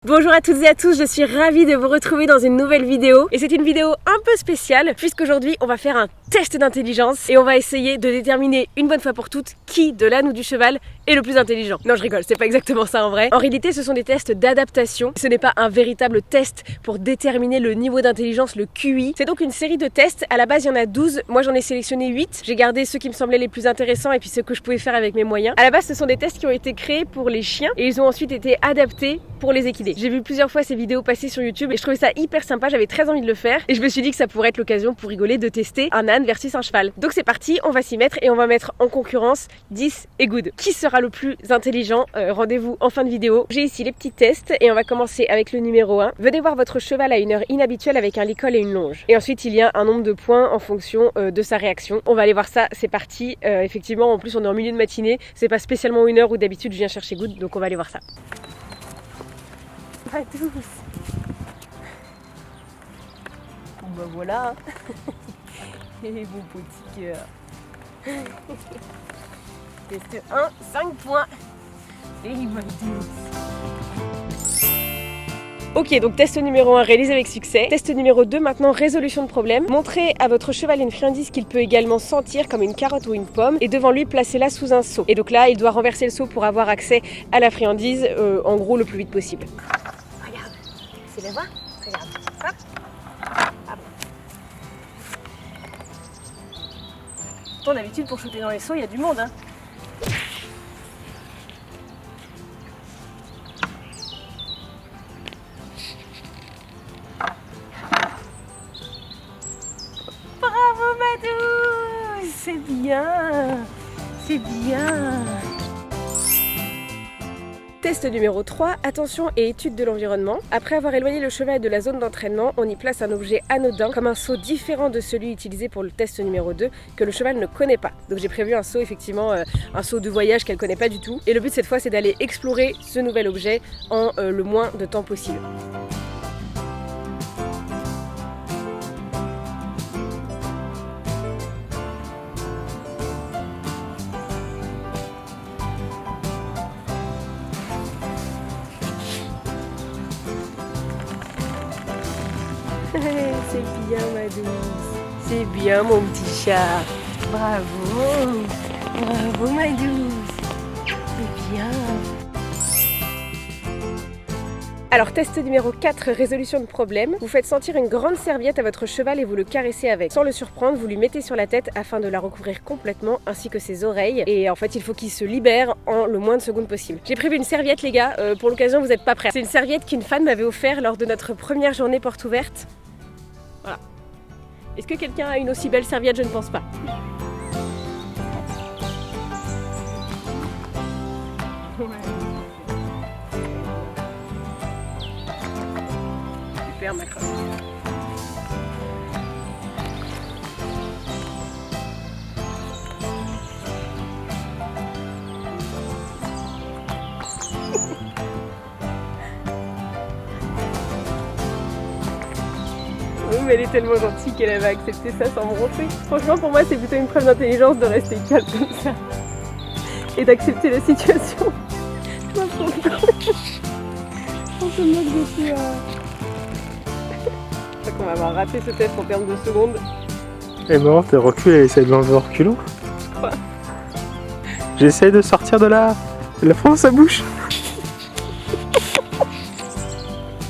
Bonjour à toutes et à tous, je suis ravie de vous retrouver dans une nouvelle vidéo. Et c'est une vidéo un peu spéciale puisqu'aujourd'hui on va faire un test d'intelligence et on va essayer de déterminer une bonne fois pour toutes qui de l'âne ou du cheval est le plus intelligent. Non, je rigole, c'est pas exactement ça en vrai. En réalité ce sont des tests d'adaptation, ce n'est pas un véritable test pour déterminer le niveau d'intelligence, le QI. C'est donc une série de tests, à la base il y en a 12, moi j'en ai sélectionné 8. J'ai gardé ceux qui me semblaient les plus intéressants et puis ceux que je pouvais faire avec mes moyens. À la base ce sont des tests qui ont été créés pour les chiens et ils ont ensuite été adaptés pour les équidés. J'ai vu plusieurs fois ces vidéos passer sur YouTube et je trouvais ça hyper sympa, j'avais très envie de le faire et je me suis dit que ça pourrait être l'occasion pour rigoler de tester un âne versus un cheval. Donc c'est parti, on va s'y mettre et on va mettre en concurrence 10 et Good. Qui sera le plus intelligent? Rendez-vous en fin de vidéo. J'ai ici les petits tests et on va commencer avec le numéro 1. Venez voir votre cheval à une heure inhabituelle avec un licol et une longe. Et ensuite il y a un nombre de points en fonction de sa réaction. On va aller voir ça, c'est parti. Effectivement en plus on est en milieu de matinée, c'est pas spécialement une heure où d'habitude je viens chercher Good, donc on va aller voir ça. Pas tous. Bon bah voilà. Et vos petits cœurs. Test 1, 5 points. Et il va Ok, donc test numéro 1 réalisé avec succès. Test numéro 2, maintenant résolution de problème. Montrez à votre cheval une friandise qu'il peut également sentir comme une carotte ou une pomme et devant lui placez-la sous un seau. Et donc là, il doit renverser le seau pour avoir accès à la friandise, en gros le plus vite possible. Regarde, c'est le voir. Regarde, hop. Ah bon. Pourtant d'habitude pour shooter dans les seaux, il y a du monde, hein. Bravo Madou, c'est bien, c'est bien. Test numéro 3, attention et étude de l'environnement. Après avoir éloigné le cheval de la zone d'entraînement, on y place un objet anodin comme un seau différent de celui utilisé pour le test numéro 2 que le cheval ne connaît pas. Donc j'ai prévu un seau effectivement, un seau de voyage qu'elle connaît pas du tout. Et le but cette fois c'est d'aller explorer ce nouvel objet en le moins de temps possible. C'est bien ma douce, c'est bien mon petit chat. Bravo, bravo ma douce, c'est bien. Alors test numéro 4, résolution de problème. Vous faites sentir une grande serviette à votre cheval et vous le caressez avec. Sans le surprendre, vous lui mettez sur la tête afin de la recouvrir complètement ainsi que ses oreilles. Et en fait il faut qu'il se libère en le moins de secondes possible. J'ai prévu une serviette les gars, pour l'occasion vous n'êtes pas prêts. C'est une serviette qu'une fan m'avait offert lors de notre première journée porte ouverte. Voilà. Est-ce que quelqu'un a une aussi belle serviette? Je ne pense pas. Super Macron. Mais elle est tellement gentille qu'elle avait accepté ça sans broncher. Franchement pour moi c'est plutôt une preuve d'intelligence de rester calme comme ça et d'accepter la situation. On se moque de toi. Je crois qu'on va avoir raté ce test en termes de secondes. Et bon, t'es reculé, elle essaie de l'enlever en reculant. Je crois. J'essaie de sortir de la fin de sa bouche.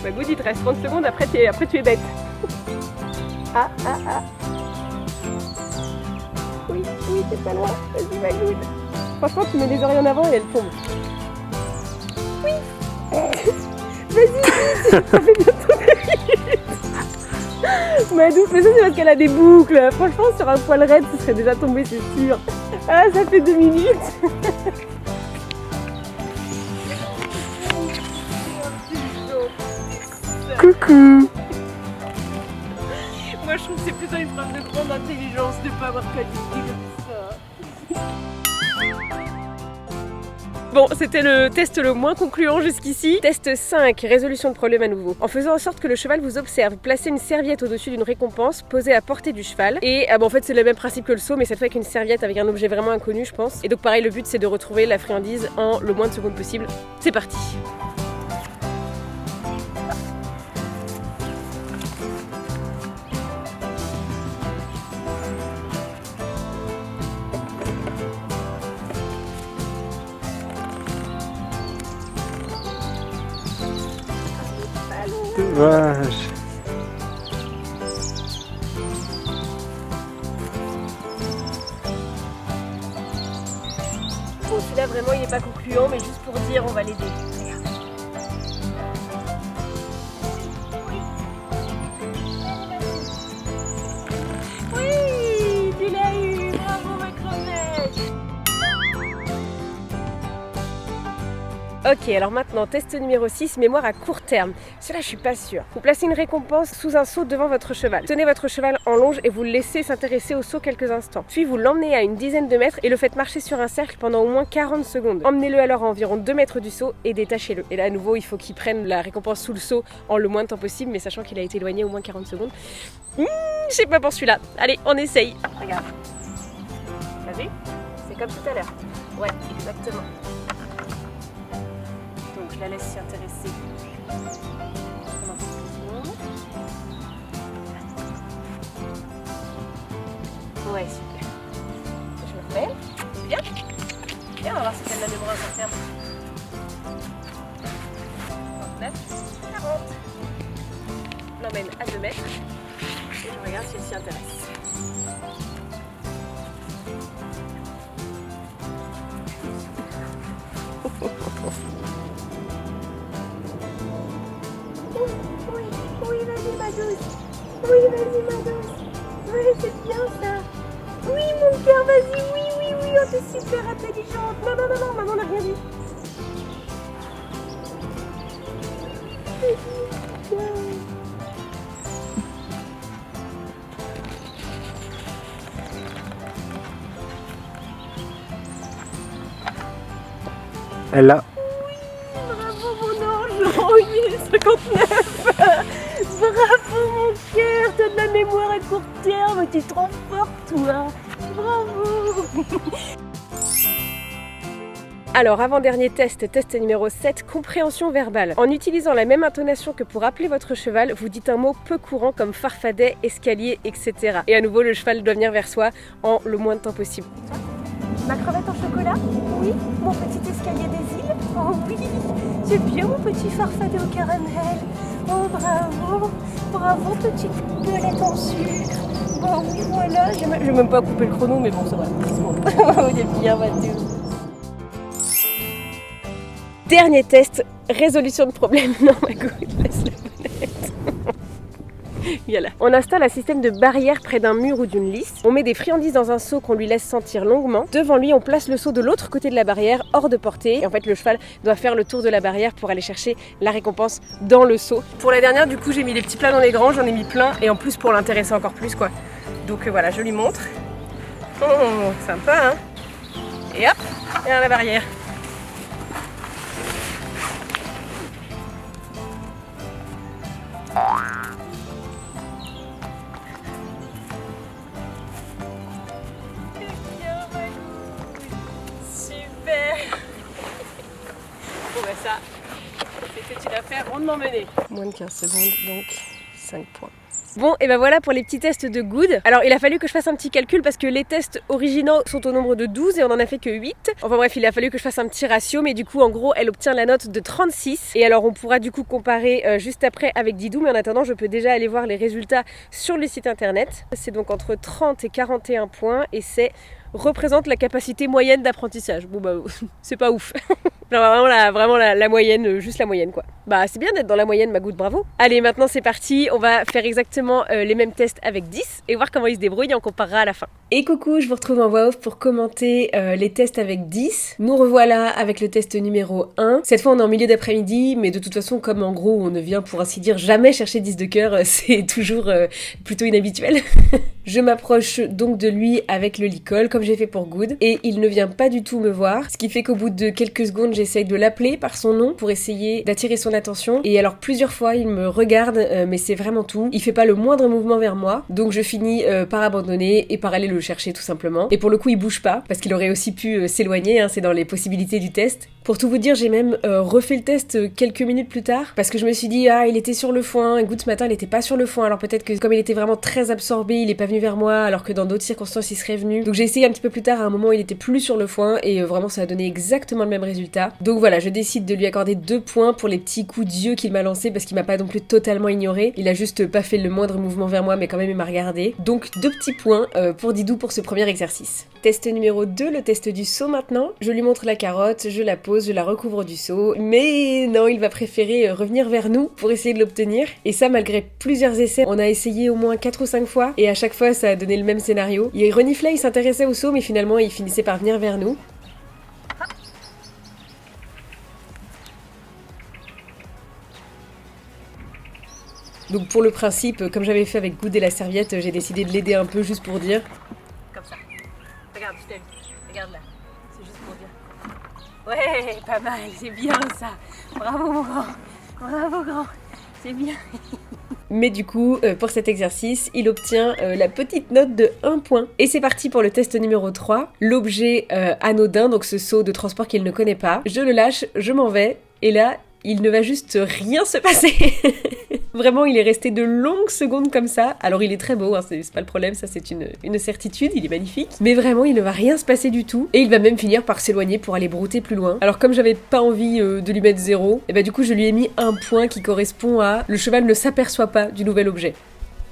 Bah Good, il te reste 30 secondes, après tu es bête. Ah. Oui, c'est pas loin. Vas-y, ma Good. Franchement, tu mets les oreilles en avant et elle tombe. Oui. Vas-y, ça fait bientôt 2 minutes. Ma douce, mais ça c'est parce qu'elle a des boucles. Franchement, sur un poil raide, ce serait déjà tombé, c'est sûr. Ah, ça fait 2 minutes. Coucou. Moi je trouve que c'est plutôt une preuve de grande intelligence de ne pas avoir planifié comme ça. Bon, c'était le test le moins concluant jusqu'ici. Test 5, résolution de problème à nouveau. En faisant en sorte que le cheval vous observe, placez une serviette au-dessus d'une récompense posée à portée du cheval. Et en fait c'est le même principe que le saut, mais cette fois avec une serviette avec un objet vraiment inconnu je pense. Et donc pareil, le but c'est de retrouver la friandise en le moins de secondes possible. C'est parti. vache. Bon, celui-là vraiment il n'est pas concluant, mais juste pour dire on va l'aider. Regarde. Oui, tu l'as eu, bravo ma crevette. Ok, alors maintenant, test numéro 6, mémoire à court terme. Celui-là, je suis pas sûre. Vous placez une récompense sous un seau devant votre cheval. Tenez votre cheval en longe et vous le laissez s'intéresser au seau quelques instants. Puis vous l'emmenez à une dizaine de mètres et le faites marcher sur un cercle pendant au moins 40 secondes. Emmenez-le alors à environ 2 mètres du seau et détachez-le. Et là, à nouveau, il faut qu'il prenne la récompense sous le seau en le moins de temps possible, mais sachant qu'il a été éloigné au moins 40 secondes. Je sais pas pour celui-là. Allez, on essaye. Regarde. T'as vu? C'est comme tout à l'heure. Ouais, exactement. Donc je la laisse s'y intéresser pendant quelques secondes. Ouais, super. Je me remets. C'est bien. Bien, on va voir si elle a la mémoire à terme. 39, 40. Je l'emmène à 2 mètres. Et je regarde si elle s'y intéresse. Oui, vas-y ma douce. Oui, vas-y ma douce. Oui, c'est bien ça. Oui, mon cœur, vas-y. Oui, oh, t'es super intelligente. Non, maman n'a rien dit. Elle l'a. Bravo mon ange. Oh, 1059. Bravo mon cœur, t'as de la mémoire à court terme, t'es trop forte toi. Bravo. Alors avant-dernier test, test numéro 7, compréhension verbale. En utilisant la même intonation que pour appeler votre cheval, vous dites un mot peu courant comme farfadet, escalier, etc. Et à nouveau, le cheval doit venir vers soi en le moins de temps possible. Ma crevette en chocolat? Oui. Mon petit escalier des îles? Oh oui. C'est bien mon petit farfadet au caramel. Oh bravo. Bravo petite belette en sucre. Bon oui voilà. Je vais même pas couper le chrono mais bon ça va. On est bien Mathieu. Dernier test, résolution de problème. Non ma goutte, laisse la bonnette. Voilà. On installe un système de barrière près d'un mur ou d'une lisse. On met des friandises dans un seau qu'on lui laisse sentir longuement. Devant lui, on place le seau de l'autre côté de la barrière, hors de portée. Et en fait, le cheval doit faire le tour de la barrière pour aller chercher la récompense dans le seau. Pour la dernière, du coup, j'ai mis les petits plats dans les grands, j'en ai mis plein. Et en plus, pour l'intéresser encore plus, quoi. Donc voilà, je lui montre. Oh, sympa, hein. Et hop, et à la barrière. Bon bah ça, c'était une affaire rondement menée. Moins de 15 secondes, donc 5 points. Bon, et ben voilà pour les petits tests de Good. Alors il a fallu que je fasse un petit calcul parce que les tests originaux sont au nombre de 12 et on en a fait que 8. Enfin bref, il a fallu que je fasse un petit ratio, mais du coup en gros elle obtient la note de 36. Et alors on pourra du coup comparer juste après avec Didou, mais en attendant je peux déjà aller voir les résultats sur le site internet. C'est donc entre 30 et 41 points et c'est représente la capacité moyenne d'apprentissage. Bon bah c'est pas ouf. Genre vraiment la moyenne, juste la moyenne quoi. Bah c'est bien d'être dans la moyenne ma goutte, bravo. Allez maintenant c'est parti, on va faire exactement les mêmes tests avec 10 et voir comment ils se débrouillent et on comparera à la fin. Et coucou, je vous retrouve en voix off pour commenter les tests avec 10. Nous revoilà avec le test numéro 1. Cette fois on est en milieu d'après-midi, mais de toute façon comme en gros on ne vient pour ainsi dire jamais chercher 10 de cœur, c'est toujours plutôt inhabituel. Je m'approche donc de lui avec le licol comme j'ai fait pour Good et il ne vient pas du tout me voir, ce qui fait qu'au bout de quelques secondes j'essaye de l'appeler par son nom pour essayer d'attirer son attention et alors plusieurs fois il me regarde mais c'est vraiment tout, il fait pas le moindre mouvement vers moi donc je finis par abandonner et par aller le chercher tout simplement et pour le coup il bouge pas parce qu'il aurait aussi pu s'éloigner, hein, c'est dans les possibilités du test. Pour tout vous dire, j'ai même refait le test quelques minutes plus tard parce que je me suis dit il était sur le foin, Good ce matin il était pas sur le foin, alors peut-être que comme il était vraiment très absorbé, il est pas venu vers moi alors que dans d'autres circonstances il serait venu. Donc j'ai essayé un petit peu plus tard, à un moment il était plus sur le foin et vraiment ça a donné exactement le même résultat. Donc voilà, je décide de lui accorder 2 points pour les petits coups d'yeux qu'il m'a lancés parce qu'il m'a pas non plus totalement ignoré. Il a juste pas fait le moindre mouvement vers moi mais quand même il m'a regardé. Donc 2 petits points pour Didou pour ce premier exercice. Test numéro 2, le test du seau maintenant. Je lui montre la carotte, je la pose, je la recouvre du seau. Mais non, il va préférer revenir vers nous pour essayer de l'obtenir. Et ça malgré plusieurs essais. On a essayé au moins 4 ou 5 fois et à chaque fois ça a donné le même scénario. Il reniflait, il s'intéressait au seau mais finalement il finissait par venir vers nous. Donc pour le principe, comme j'avais fait avec Good et la serviette, j'ai décidé de l'aider un peu juste pour dire. Comme ça. Regarde, je t'aime. Regarde là. C'est juste pour dire. Ouais, pas mal, c'est bien ça. Bravo mon grand. Bravo grand. C'est bien. Mais du coup, pour cet exercice, il obtient la petite note de 1 point. Et c'est parti pour le test numéro 3. L'objet anodin, donc ce seau de transport qu'il ne connaît pas. Je le lâche, je m'en vais. Et là, il ne va juste rien se passer. Vraiment, il est resté de longues secondes comme ça. Alors il est très beau, hein, c'est pas le problème, ça c'est une certitude, il est magnifique. Mais vraiment, il ne va rien se passer du tout. Et il va même finir par s'éloigner pour aller brouter plus loin. Alors comme j'avais pas envie de lui mettre 0, et bah du coup je lui ai mis 1 point qui correspond à le cheval ne s'aperçoit pas du nouvel objet.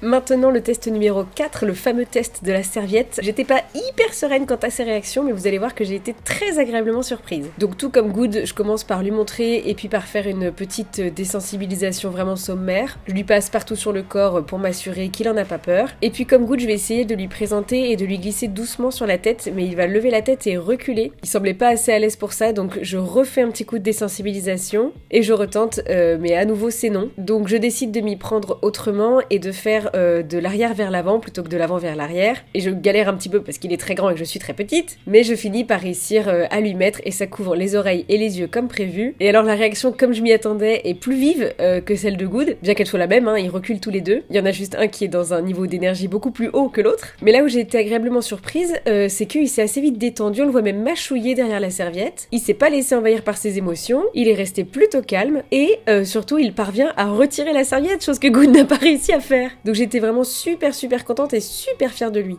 Maintenant le test numéro 4, le fameux test de la serviette. J'étais pas hyper sereine quant à ses réactions, mais vous allez voir que j'ai été très agréablement surprise. Donc tout comme Good, je commence par lui montrer et puis par faire une petite désensibilisation vraiment sommaire. Je lui passe partout sur le corps pour m'assurer qu'il en a pas peur. Et puis comme Good, je vais essayer de lui présenter et de lui glisser doucement sur la tête, mais il va lever la tête et reculer. Il semblait pas assez à l'aise pour ça, donc je refais un petit coup de désensibilisation et je retente, mais à nouveau c'est non. Donc je décide de m'y prendre autrement et de faire de l'arrière vers l'avant plutôt que de l'avant vers l'arrière. Et je galère un petit peu parce qu'il est très grand et que je suis très petite, mais je finis par réussir à lui mettre et ça couvre les oreilles et les yeux comme prévu. Et alors la réaction, comme je m'y attendais, est plus vive que celle de Good, bien qu'elle soit la même, hein, ils reculent tous les deux. Il y en a juste un qui est dans un niveau d'énergie beaucoup plus haut que l'autre. Mais là où j'ai été agréablement surprise, c'est qu'il s'est assez vite détendu, on le voit même mâchouiller derrière la serviette. Il s'est pas laissé envahir par ses émotions, il est resté plutôt calme et surtout il parvient à retirer la serviette, chose que Good n'a pas réussi à faire. Donc j'étais vraiment super contente et super fière de lui.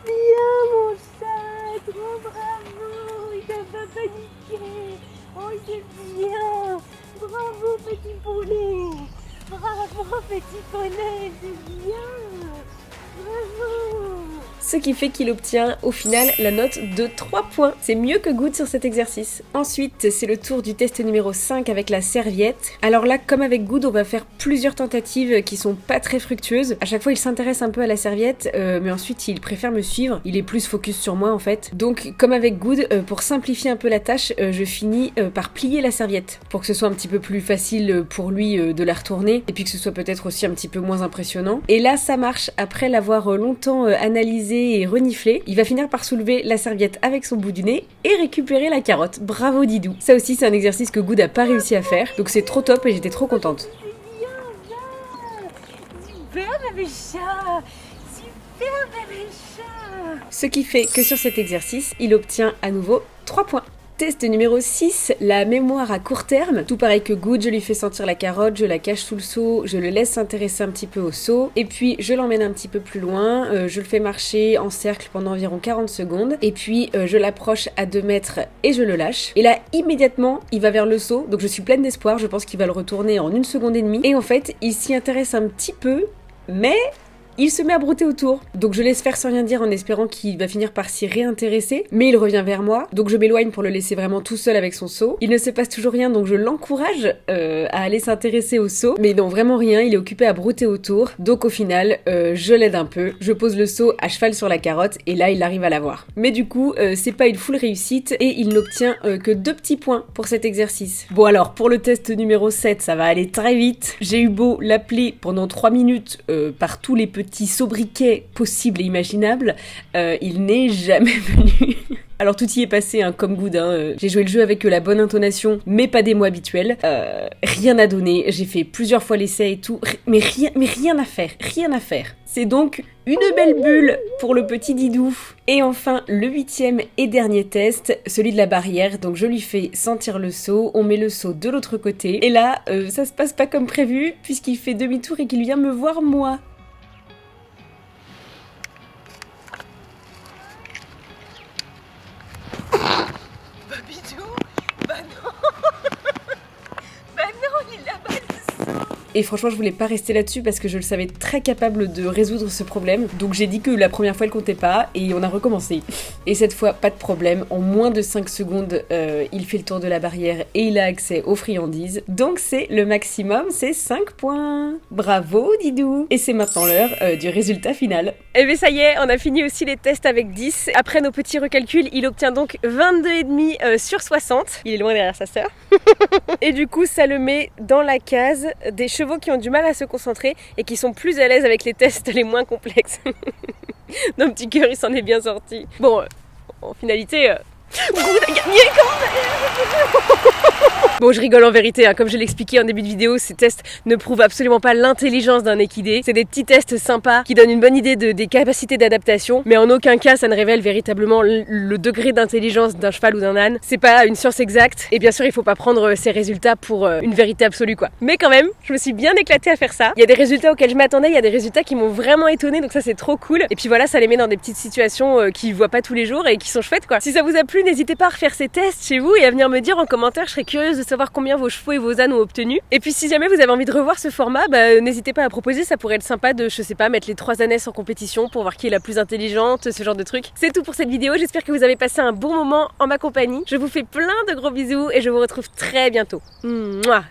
Bien mon chat, trop bravo, il t'a pas paniqué. Oh c'est bien, bravo petit poulet, bravo petit poney, c'est bien, bravo. Ce qui fait qu'il obtient au final la note de 3 points. C'est mieux que Good sur cet exercice. Ensuite, c'est le tour du test numéro 5 avec la serviette. Alors là, comme avec Good, on va faire plusieurs tentatives qui sont pas très fructueuses. À chaque fois, il s'intéresse un peu à la serviette, mais ensuite, il préfère me suivre. Il est plus focus sur moi, en fait. Donc, comme avec Good, pour simplifier un peu la tâche, je finis par plier la serviette pour que ce soit un petit peu plus facile pour lui de la retourner et puis que ce soit peut-être aussi un petit peu moins impressionnant. Et là, ça marche. Après l'avoir longtemps analysé et reniflé, il va finir par soulever la serviette avec son bout du nez et récupérer la carotte. Bravo Didou. Ça aussi c'est un exercice que Good a pas réussi à faire, donc c'est trop top et j'étais trop contente. Super bébé chat, super bébé chat. Ce qui fait que sur cet exercice, il obtient à nouveau 3 points. Test numéro 6, la mémoire à court terme. Tout pareil que Good, je lui fais sentir la carotte, je la cache sous le seau, je le laisse s'intéresser un petit peu au seau, et puis je l'emmène un petit peu plus loin, je le fais marcher en cercle pendant environ 40 secondes, et puis je l'approche à 2 mètres et je le lâche. Et là, immédiatement, il va vers le seau, donc je suis pleine d'espoir, je pense qu'il va le retourner en 1 seconde et demie, et en fait, il s'y intéresse un petit peu, mais il se met à brouter autour. Donc je laisse faire sans rien dire en espérant qu'il va finir par s'y réintéresser, mais il revient vers moi, donc je m'éloigne pour le laisser vraiment tout seul avec son seau. Il ne se passe toujours rien, donc je l'encourage à aller s'intéresser au seau, mais non, vraiment rien, il est occupé à brouter autour. Donc au final, je l'aide un peu, je pose le seau à cheval sur la carotte, et là il arrive à l'avoir. Mais du coup, c'est pas une full réussite, et il n'obtient que 2 petits points pour cet exercice. Bon alors, pour le test numéro 7, ça va aller très vite. J'ai eu beau l'appeler pendant 3 minutes par tous les petits sobriquets possibles et imaginables, il n'est jamais venu. Alors tout y est passé hein, comme good, hein. J'ai joué le jeu avec la bonne intonation, mais pas des mots habituels. Rien à donner, j'ai fait plusieurs fois l'essai et tout, mais rien à faire, rien à faire. C'est donc une belle bulle pour le petit Didou. Et enfin, le 8e et dernier test, celui de la barrière. Donc je lui fais sentir le seau, on met le seau de l'autre côté. Et là, ça se passe pas comme prévu, puisqu'il fait demi-tour et qu'il vient me voir moi. Bidou, bah non. Bah non, il a pas le sang. Et franchement, je voulais pas rester là-dessus parce que je le savais très capable de résoudre ce problème. Donc j'ai dit que la première fois, elle comptait pas et on a recommencé. Et cette fois, pas de problème. En moins de 5 secondes, il fait le tour de la barrière et il a accès aux friandises. Donc c'est le maximum, c'est 5 points. Bravo, Didou. Et c'est maintenant l'heure du résultat final. Et bien ça y est, on a fini aussi les tests avec 10. Après nos petits recalculs, il obtient donc 22,5 sur 60. Il est loin derrière sa sœur. Et du coup, ça le met dans la case des chevaux qui ont du mal à se concentrer et qui sont plus à l'aise avec les tests les moins complexes. Notre petit cœur, il s'en est bien sorti. Bon, en finalité, Good a gagné quand même. Bon, je rigole en vérité, hein. Comme je l'ai expliqué en début de vidéo, ces tests ne prouvent absolument pas l'intelligence d'un équidé. C'est des petits tests sympas qui donnent une bonne idée des capacités d'adaptation, mais en aucun cas ça ne révèle véritablement le degré d'intelligence d'un cheval ou d'un âne. C'est pas une science exacte, et bien sûr il faut pas prendre ces résultats pour une vérité absolue quoi. Mais quand même, je me suis bien éclatée à faire ça. Il y a des résultats auxquels je m'attendais, il y a des résultats qui m'ont vraiment étonnée, donc ça c'est trop cool. Et puis voilà, ça les met dans des petites situations qu'ils voient pas tous les jours et qui sont chouettes quoi. Si ça vous a plu, n'hésitez pas à refaire ces tests chez vous et à venir me dire en commentaire, je serais curieuse de savoir combien vos chevaux et vos ânes ont obtenu. Et puis si jamais vous avez envie de revoir ce format, n'hésitez pas à proposer, ça pourrait être sympa de, je sais pas, mettre les 3 ânesses en compétition pour voir qui est la plus intelligente, ce genre de truc. C'est tout pour cette vidéo, j'espère que vous avez passé un bon moment en ma compagnie. Je vous fais plein de gros bisous et je vous retrouve très bientôt. Mouah.